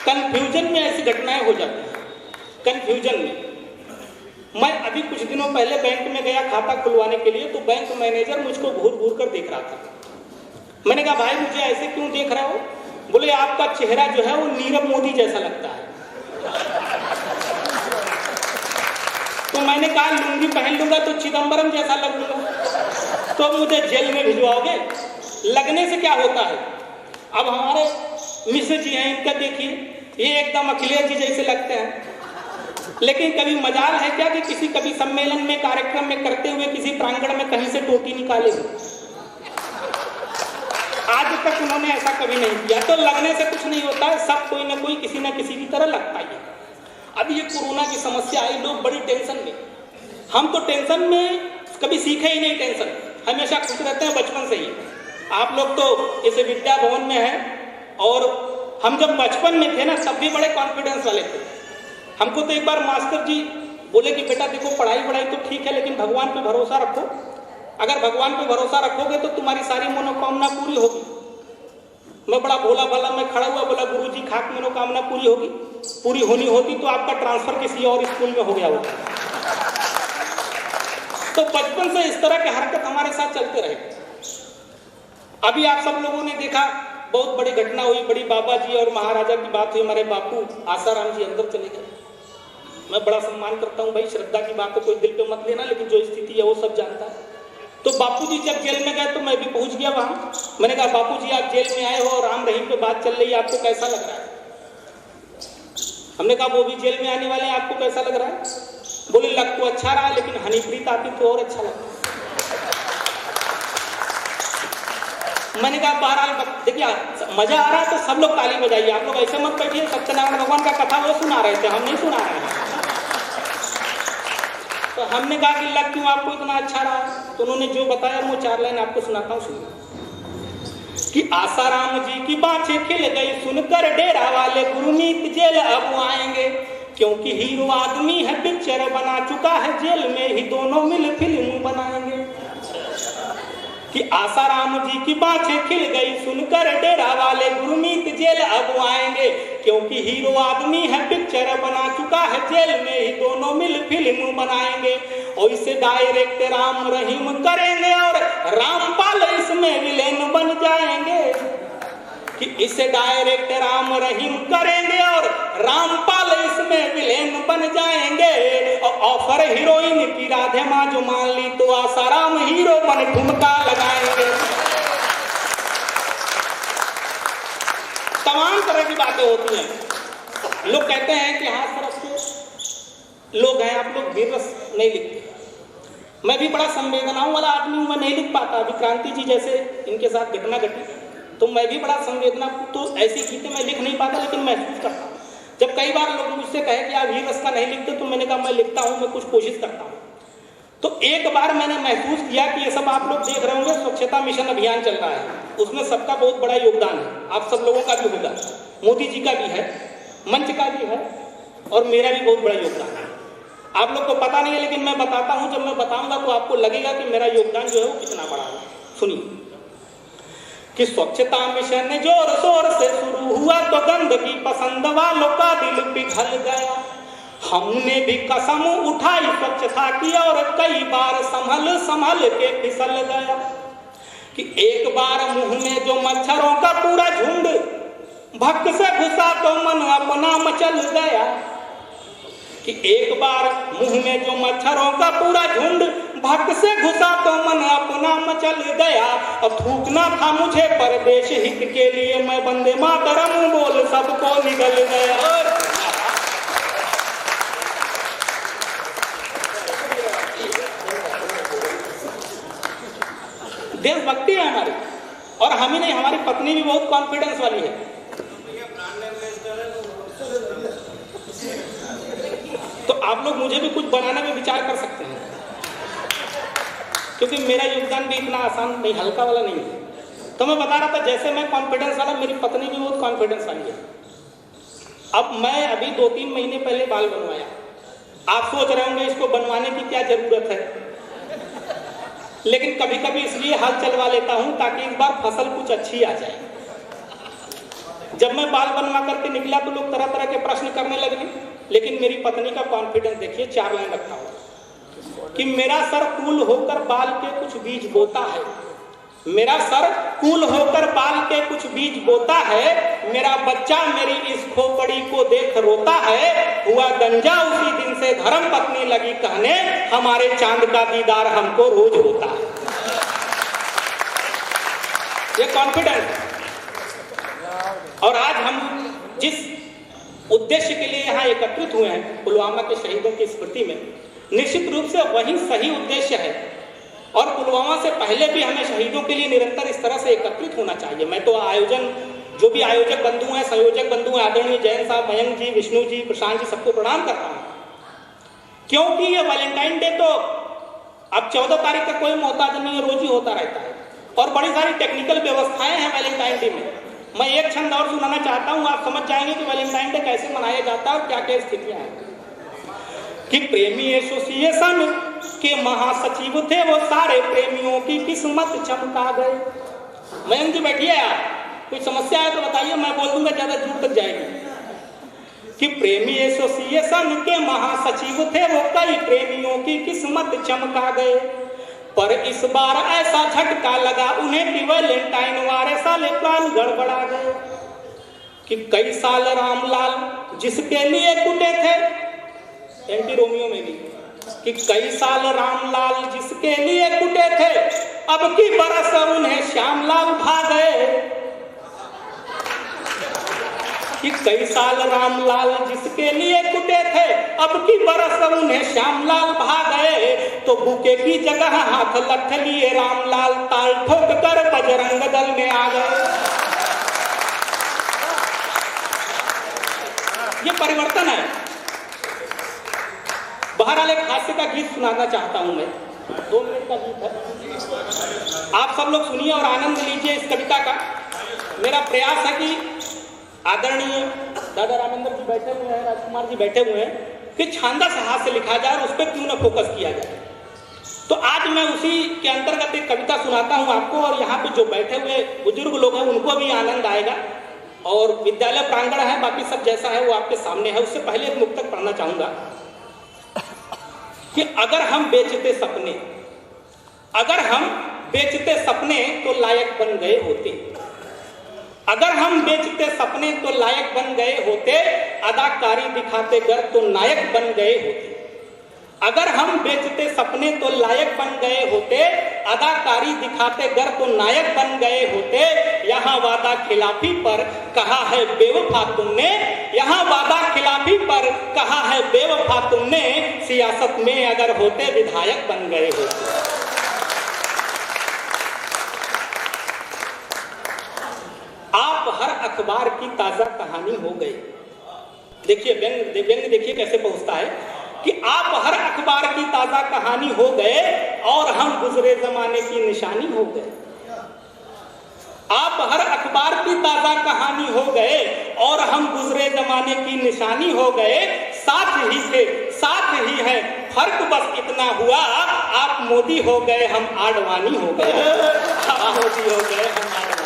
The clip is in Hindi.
कंफ्यूजन में ऐसी घटनाएं हो जाती हैं। कंफ्यूजन में मैं अभी कुछ दिनों पहले बैंक में गया खाता खुलवाने के लिए, तो बैंक मैनेजर मुझको घूर घूर कर देख रहा था। मैंने कहा भाई मुझे ऐसे क्यों देख रहे हो? बोले आपका चेहरा जो है वो नीरव मोदी जैसा लगता है। तो मैंने कहा लुंगी पहन लूंगा तो चिदम्बरम जैसा लगूंगा, तो मुझे जेल में भिजवाओगे? लगने से क्या होता है? अब हमारे मिश्र जी हैं, इनका देखिए, ये एकदम अखिलेश जी जैसे लगते हैं। लेकिन कभी मजाल है क्या कि किसी कभी सम्मेलन में, कार्यक्रम में करते हुए किसी प्रांगण में कहीं से टोटी निकाले? आज तक उन्होंने ऐसा कभी नहीं किया। तो लगने से कुछ नहीं होता है, सब कोई ना कोई किसी न किसी की तरह लगता ही है। अब ये कोरोना की समस्या आई, लोग बड़ी टेंशन में। हम तो टेंशन में कभी सीखे ही नहीं, टेंशन हमेशा खुश रहते हैं बचपन से ही। आप लोग तो इस विद्या भवन में हैं, और हम जब बचपन में थे ना तब भी बड़े कॉन्फिडेंस वाले थे। हमको तो एक बार मास्टर जी बोले कि बेटा देखो पढ़ाई वढ़ाई तो ठीक है, लेकिन भगवान पे भरोसा रखो। अगर भगवान पे भरोसा रखोगे तो तुम्हारी सारी मनोकामना पूरी होगी। मैं बड़ा भोला भाला मैं खड़ा हुआ, बोला गुरुजी खाक मनोकामना पूरी होगी? पूरी होनी होती तो आपका ट्रांसफर किसी और स्कूल में हो गया होता। तो बचपन से इस तरह की हरकत हमारे साथ चलते रहे। अभी आप सब लोगों ने देखा, बहुत बड़ी घटना हुई, बड़ी बाबा जी और महाराजा की बात हुई। हमारे बापू आसाराम जी अंदर चले गए। मैं बड़ा सम्मान करता हूँ भाई, श्रद्धा की बात है, कोई दिल पे मत लेना, लेकिन जो स्थिति है वो सब जानता है। तो बापूजी जब जेल में गए तो मैं भी पहुंच गया वहां। मैंने कहा बापूजी आप जेल में आए हो और राम रहीम पे बात चल रही है, आपको कैसा लग रहा है? हमने कहा वो भी जेल में आने वाले हैं, आपको कैसा लग रहा है? बोले लग तो अच्छा रहा, लेकिन हनीप्रीत आती तो और अच्छा लगता। मैंने कहा बहरहाल देखिए मजा आ रहा है तो सब लोग ताली बजाइए, आप लोग ऐसे मत बैठिए। सत्यनारायण भगवान का कथा वो सुना रहे थे, हम नहीं सुना रहे हैं। तो हमने कहा कि लग क्यों आपको इतना अच्छा रहा? तो उन्होंने जो बताया वो 4 लाइन आपको सुनाता हूँ, सुनिए। कि आसाराम जी की बातें खिल गई सुनकर डेरा वाले, गुरमीत जेल अब आएंगे, क्योंकि हीरो आदमी है, पिक्चर बना चुका है, जेल में ही दोनों मिल फिल्म बनाएंगे। कि आसाराम जी की बातें खिल गई सुनकर डेरा वाले, गुरमीत जेल अब आएंगे, क्योंकि हीरो आदमी है, पिक्चर बना चुका है, जेल में ही दोनों मिल फिल्म बनाएंगे। और इसे डायरेक्ट राम रहीम करेंगे और रामपाल इसमें विलेन बन जाएंगे। कि इसे डायरेक्ट राम रहीम करेंगे और रामपाल इसमें विलेन बन जाएंगे। और ऑफर हीरोइन की राधे माँ जो मान ली तो आसाराम हीरो बन ठुमका लगाएंगे। तमाम तरह की बातें होती हैं। लोग कहते हैं कि हाँ तरफ के लोग हैं, आप लोग वीर रस नहीं लिखते। मैं भी बड़ा संवेदनाओं वाला आदमी हूँ, मैं नहीं लिख पाता। अभी क्रांति जी जैसे इनके साथ घटना घटी तो मैं भी बड़ा संवेदना, तो ऐसी चीजें मैं लिख नहीं पाता, लेकिन महसूस करता हूँ। जब कई बार लोग मुझसे कहे कि आप वीर रस का नहीं लिखते, तो मैंने कहा मैं लिखता हूँ, मैं कुछ कोशिश करता हूँ। तो एक बार मैंने महसूस किया कि ये सब आप लोग देख रहे होंगे, स्वच्छता मिशन अभियान चल रहा है, उसमें सबका बहुत बड़ा योगदान है। आप सब लोगों का भी होगा, मोदी जी का भी है, मंच का भी है, और मेरा भी बहुत बड़ा योगदान है। आप लोग को पता नहीं है, लेकिन मैं बताता हूँ। जब मैं बताऊंगा तो आपको लगेगा कि मेरा योगदान जो है वो कितना बड़ा है। सुनिए कि स्वच्छता मिशन जोर शोर से शुरू हुआ तो गंदगी पसंद वालों का दिल पिघल गया। हमने भी कसम उठाई स्वच्छता की और कई बार संभल के फिसल गया। कि एक बार मुंह में जो मच्छरों का पूरा झुंड भक्क से घुसा तो मन अपना मचल गया। कि एक बार मुंह में जो मच्छरों का पूरा झुंड भक्क से घुसा तो मन अपना मचल गया। और थूकना था मुझे परदेश हित के लिए, मैं वंदे मातरम बोल सबको निगल गया। देशभक्ति है हमारी, और हम ही नहीं, हमारी पत्नी भी बहुत कॉन्फिडेंस वाली है। तो आप लोग मुझे भी कुछ बनाने में विचार कर सकते हैं, क्योंकि मेरा योगदान भी इतना आसान नहीं, हल्का वाला नहीं है। तो मैं बता रहा था, जैसे मैं कॉन्फिडेंस वाला, मेरी पत्नी भी बहुत कॉन्फिडेंस वाली है। अब मैं अभी 2-3 महीने पहले बाल बनवाया। आप सोच रहे होंगे इसको बनवाने की क्या जरूरत है, लेकिन कभी कभी इसलिए हल चलवा लेता हूं ताकि इस बार फसल कुछ अच्छी आ जाए। जब मैं बाल बनवा करके निकला तो लोग तरह तरह के प्रश्न करने लगे, लेकिन मेरी पत्नी का कॉन्फिडेंस देखिए, 4 लाइन रखा हुआ कि मेरा सर कूल होकर बाल के कुछ बीज बोता है, मेरा सर कूल होकर बाल के कुछ बीज बोता है, मेरा बच्चा मेरी इस खोपड़ी को देख रोता है, हुआ गंजा उसी दिन से धर्म पत्नी लगी कहने, हमारे चांद का दीदार हमको रोज होता है। ये कॉन्फिडेंस। और आज हम जिस उद्देश्य के लिए यहाँ एकत्रित हुए हैं पुलवामा के शहीदों की स्मृति में, निश्चित रूप से वही सही उद्देश्य है। और पुलवामा से पहले भी हमें शहीदों के लिए निरंतर इस तरह से एकत्रित होना चाहिए। मैं तो आयोजन जो भी आयोजक बंधु हैं, संयोजक बंधु हैं, आदरणीय जैन साहब, मयंक जी, विष्णु जी, प्रशांत जी, सबको प्रणाम करता हूँ, क्योंकि ये वैलेंटाइन डे तो अब 14 तारीख का कोई मोहताज नहीं है, रोज ही होता रहता है और बड़ी सारी टेक्निकल व्यवस्थाएं हैं वैलेंटाइन डे में। मैं एक छंद और सुनाना चाहता हूँ, आप समझ जाएंगे कि वैलेंटाइन डे कैसे मनाया जाता है और क्या क्या स्थितियां हैं। कि प्रेमी एसोसिएशन के महासचिव थे वो, सारे प्रेमियों की किस्मत चमका गए। मयंक जी बैठिए, आप कोई समस्या है तो बताइए, मैं बोल दूंगा, ज्यादा दूर तक जाएगी। कि प्रेमी एसोसिएशन के महासचिव थे वो, कई प्रेमियों की किस्मत चमका गए, पर इस बार ऐसा झटका लगा उन्हें कि वैलेंटाइन वारे साले प्लान गड़बड़ा गए। कि कई साल रामलाल जिसके लिए कुटे थे, एंटी रोमियो में भी, कि कई साल रामलाल जिसके लिए कुटे थे, अब की बरस उन्हें श्यामलाल भा गए। कि कई साल रामलाल जिसके लिए कुटे थे, अब की बरस उन्हें श्यामलाल भा गए। तो बुके की जगह हाथ लठ लिए रामलाल ताल ठोक कर बजरंग दल में आ गए। ये परिवर्तन है। बहरहाल एक हास्य का गीत सुनाना चाहता हूं मैं, 2 मिनट का गीत है, आप सब लोग सुनिए और आनंद लीजिए इस कविता का। मेरा प्रयास है कि आदरणीय दादा रामेंद्र जी बैठे हुए हैं, राजकुमार जी बैठे हुए हैं, कि छांदा से हाथ से लिखा जाए और उस पर क्यों ना फोकस किया जाए। तो आज मैं उसी के अंतर्गत एक कविता सुनाता हूं आपको, और यहाँ पे जो बैठे हुए बुजुर्ग लोग हैं उनको भी आनंद आएगा। और विद्यालय प्रांगण है, बाकी सब जैसा है वो आपके सामने है। उससे पहले एक मुक्तक पढ़ना चाहूंगा कि अगर हम बेचते सपने, अगर हम बेचते सपने तो लायक बन गए होते, अगर हम बेचते सपने तो लायक बन गए होते, अदाकारी दिखाते गर तो नायक बन गए होते। अगर हम बेचते सपने तो लायक बन गए होते, अदाकारी दिखाते गर तो नायक बन गए होते। यहाँ वादा खिलाफी पर कहा है बेवफा तुमने, यहाँ वादा खिलाफी पर कहा है बेवफा तुमने, सियासत में अगर होते विधायक बन गए होते। आप हर अखबार की ताजा कहानी हो गए। देखिए व्यंग देखिए कैसे पहुंचता है कि आप हर अखबार की ताजा कहानी हो गए और हम गुजरे जमाने की निशानी हो गए। आप हर अखबार की ताजा कहानी हो गए और हम गुजरे जमाने की निशानी हो गए। साथ ही थे, साथ ही है, फर्क बस इतना हुआ, आप मोदी हो गए हम आडवाणी हो गए। मोदी हो गए हम आडवाणी।